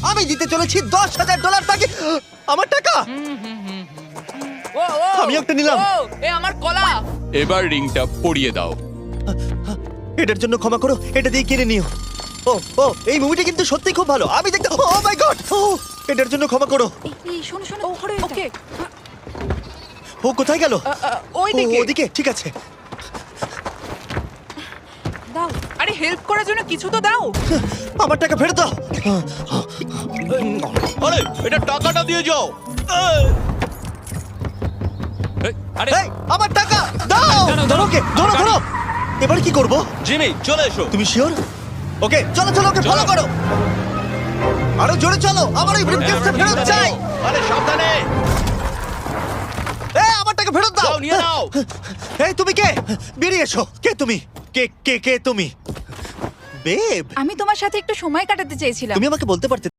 আমি দিতে চলেছি $10,000 তাকে। আমার টাকা ও ও আমি একটা নিলাম। ও, এ আমার কলা। এবার রিংটা পরিয়ে দাও। এটার জন্য ক্ষমা করো, এটা দিয়ে কিনে নিও। ও ও এই মুভিটা কিন্তু সত্যি খুব ভালো, আমি দেখতে। ও মাই গড, এটার জন্য ক্ষমা করো। এই শোনো শোনো, ও ধরো এটা। ওকে ও কোথায় গেল? ওই দিকে। ওদিকে, ঠিক আছে। দাও। আরে হেল্প করার জন্য কিছু তো দাও। আমার টাকা ফেরত দাও। আরে এটা টাকাটা দিয়ে যাও। আরে এই, আমার টাকা দাও। দাঁড়াও, ধরো ওকে, ধরো আমার ধরো। এবার কি করব? জিমি চলে এসো। তুমি শিওর? ওকে চলো চলো, ওকে ফলো করো। আরো জোরে চলো, আমার এই ব্রিফকেসটা ফেরত চাই। আরে সাবধানে। এই আমার টাকা ফেরত দাও। যাও নিয়ে নাও। এই তুমি কে? বেরিয়ে এসো। কে তুমি? কে কে কে তুমি? বেব, আমি তোমার সাথে একটু সময় কাটাতে চেয়েছিলাম। তুমি আমাকে বলতে পারতে